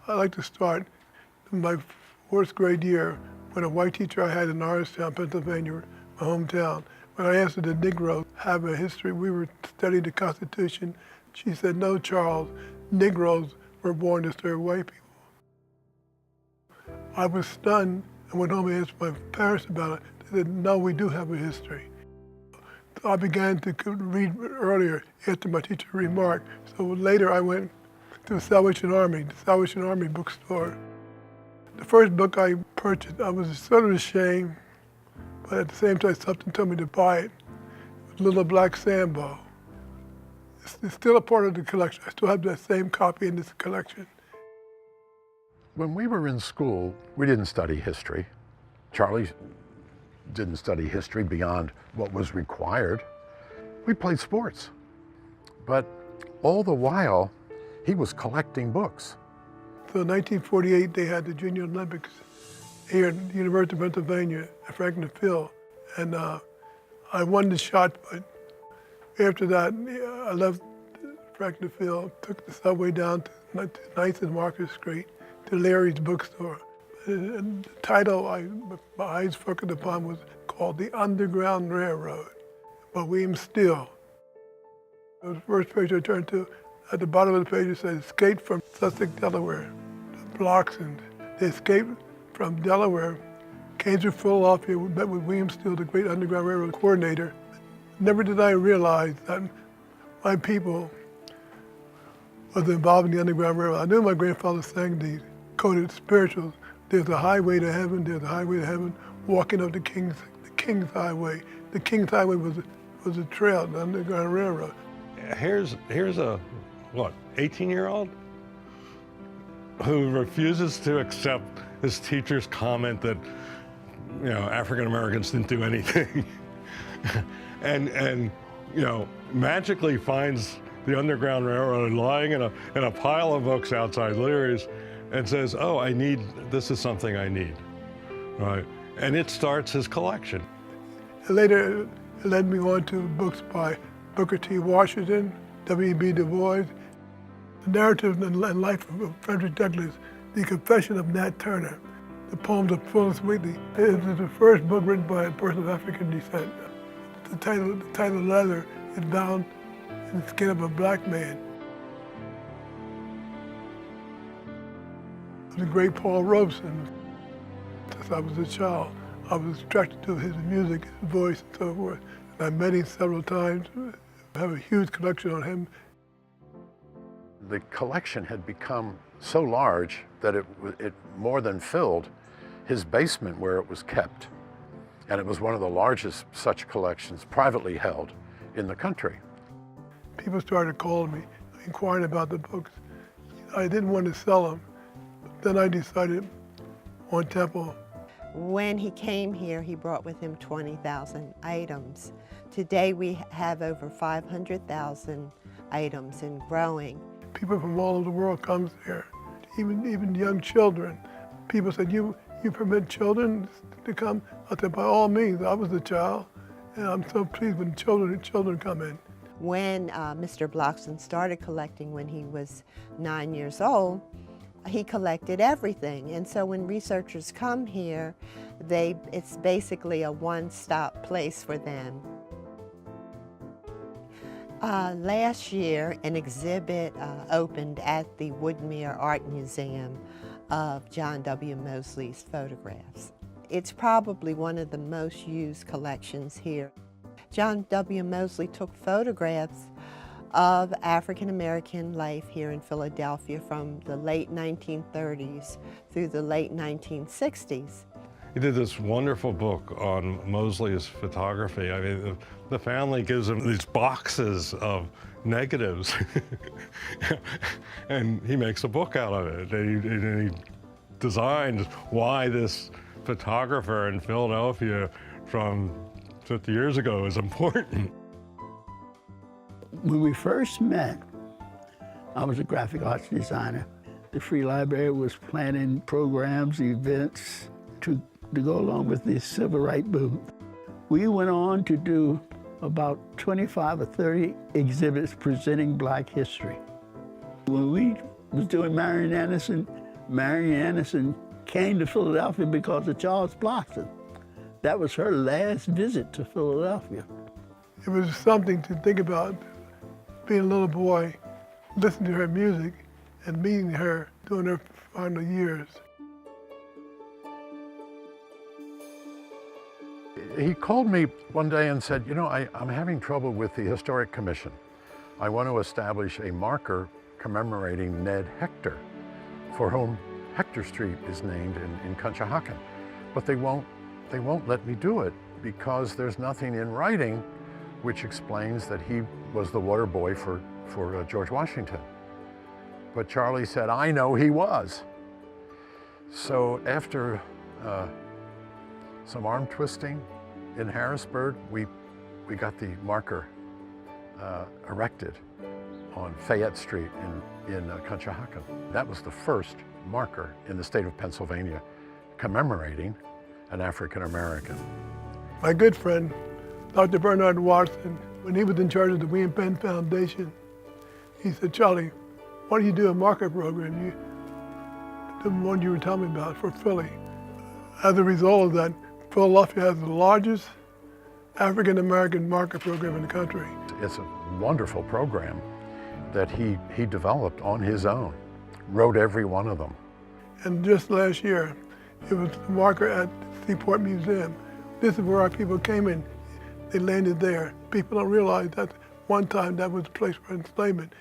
I like to start in my fourth grade year when a white teacher I had in Norristown, Pennsylvania, my hometown. When I asked her, did Negroes have a history? We were studying the Constitution. She said, no, Charles, Negroes were born to serve white people. I was stunned and went home and asked my parents about it. They said, no, we do have a history. So I began to read earlier after my teacher remarked. So later I went to the Salvation Army bookstore. The first book I purchased, I was sort of ashamed, but at the same time something told me to buy it. It was Little Black Sambo. It's still a part of the collection. I still have that same copy in this collection. When we were in school, we didn't study history. Charlie didn't study history beyond what was required. We played sports. But all the while, he was collecting books. So in 1948, they had the Junior Olympics here at the University of Pennsylvania at Franklin Field. And I won the shot put. After that, I left Franklin Field, took the subway down to 9th and Market Street to Larry's bookstore. And the title my eyes focused upon was called The Underground Railroad by William Steele. It was the first page I turned to. At the bottom of the page it said, escape from Sussex, Delaware. The Blocksons. They escaped from Delaware, came to Philadelphia, met with William Steele, the great Underground Railroad coordinator. Never did I realize that my people was involved in the Underground Railroad. I knew my grandfather sang these coded spirituals. There's a highway to heaven, there's a highway to heaven, walking up the King's Highway. The King's Highway was a trail, the Underground Railroad. Here's a, 18-year-old who refuses to accept his teacher's comment that, African Americans didn't do anything. and magically finds the Underground Railroad lying in a pile of books outside Leary's and says, oh, this is something I need, right? And it starts his collection. Later, it led me on to books by Booker T. Washington, W.E.B. Du Bois, the narrative and life of Frederick Douglass, The Confession of Nat Turner, the poems of Phillis Wheatley. It is the first book written by a person of African descent. The title Leather is bound in the skin of a black man. The great Paul Robeson. Since I was a child, I was attracted to his music, his voice, and so forth. And I met him several times. I have a huge collection on him. The collection had become so large that it more than filled his basement where it was kept. And it was one of the largest such collections privately held in the country. People started calling me, inquiring about the books. I didn't want to sell them. Then I decided on Temple. When he came here, he brought with him 20,000 items. Today we have over 500,000 items and growing. People from all over the world comes here, even young children. People said, you permit children to come? I said, by all means. I was a child, and I'm so pleased when children come in. When Mr. Blockson started collecting when he was 9 years old, he collected everything. And so when researchers come here, it's basically a one-stop place for them. Last year, an exhibit opened at the Woodmere Art Museum of John W. Mosley's photographs. It's probably one of the most used collections here. John W. Mosley took photographs of African American life here in Philadelphia from the late 1930s through the late 1960s. He did this wonderful book on Mosley's photography. I mean, the family gives him these boxes of negatives, and he makes a book out of it. And he designs why this photographer in Philadelphia from 50 years ago is important. When we first met, I was a graphic arts designer. The Free Library was planning programs, events to go along with the Civil Rights Movement. We went on to do about 25 or 30 exhibits presenting Black history. When we was doing Marian Anderson, Mary Anderson came to Philadelphia because of Charles Blockson. That was her last visit to Philadelphia. It was something to think about, being a little boy, listening to her music and meeting her during her final years. He called me one day and said, you know, I'm having trouble with the Historic Commission. I want to establish a marker commemorating Ned Hector, for whom Hector Street is named in Conshohocken. But they won't let me do it because there's nothing in writing which explains that he was the water boy for George Washington. But Charlie said, I know he was. So after some arm twisting in Harrisburg, we got the marker erected on Fayette Street in Conshohocken. That was the first marker in the state of Pennsylvania commemorating an African American. My good friend, Dr. Bernard Watson, when he was in charge of the William Penn Foundation, he said, Charlie, why don't you do a marker program, the one you were telling me about for Philly? As a result of that, Philadelphia has the largest African American marker program in the country. It's a wonderful program that he developed on his own, wrote every one of them. And just last year, it was the marker at the Seaport Museum. This is where our people came in. They landed there. People don't realize that one time that was the place for enslavement.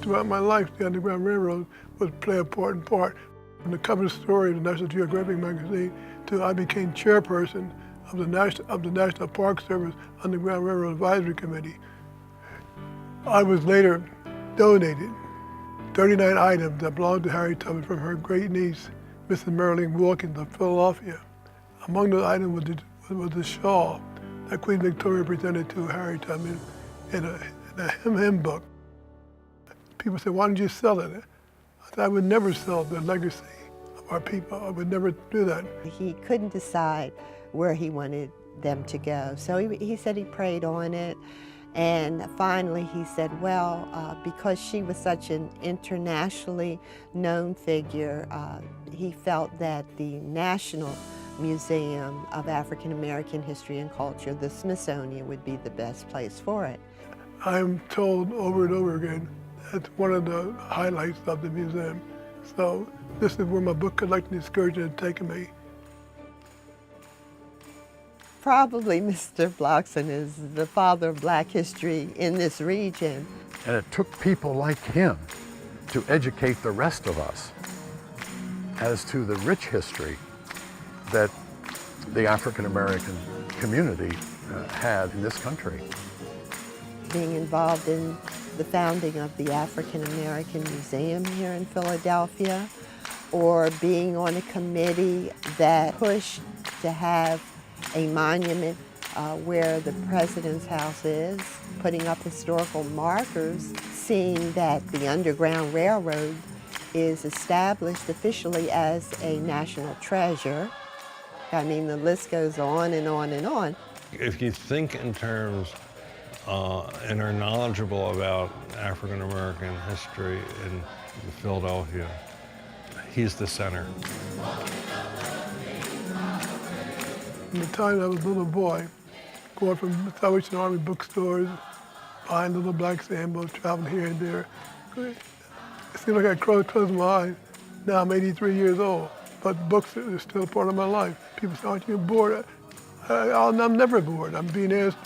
Throughout my life, the Underground Railroad would play an important part. From the cover story of the National Geographic magazine to I became chairperson of the National Park Service Underground Railroad Advisory Committee. I was later donated 39 items that belonged to Harriet Tubman from her great niece, Mrs. Marilyn Wilkins of Philadelphia. Among those items was the shawl that Queen Victoria presented to Harriet Tubman in a hymn book. People said, why don't you sell it? I said, I would never sell the legacy of our people. I would never do that. He couldn't decide where he wanted them to go. So he said he prayed on it. And finally he said, well, because she was such an internationally known figure, he felt that the National Museum of African American History and Culture, the Smithsonian, would be the best place for it. I'm told over and over again that's one of the highlights of the museum. So this is where my book collecting excursion had taken me. Probably Mr. Blockson is the father of Black history in this region. And it took people like him to educate the rest of us as to the rich history that the African American community had in this country. Being involved in the founding of the African American Museum here in Philadelphia, or being on a committee that pushed to have a monument where the President's house is, putting up historical markers, seeing that the Underground Railroad is established officially as a national treasure. I mean, the list goes on and on and on. If you think in terms and are knowledgeable about African American history in Philadelphia, he's the center. From the time I was a little boy, going from Salvation Army bookstores, buying little black sandals, traveling here and there. It seemed like I closed my eyes. Now I'm 83 years old, but books are still a part of my life. People say, aren't you bored? I'm never bored. I'm being asked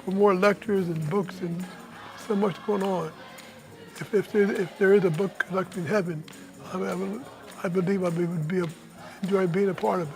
for more lectures and books and so much going on. If there is a book collecting heaven, I believe I would enjoy being a part of it.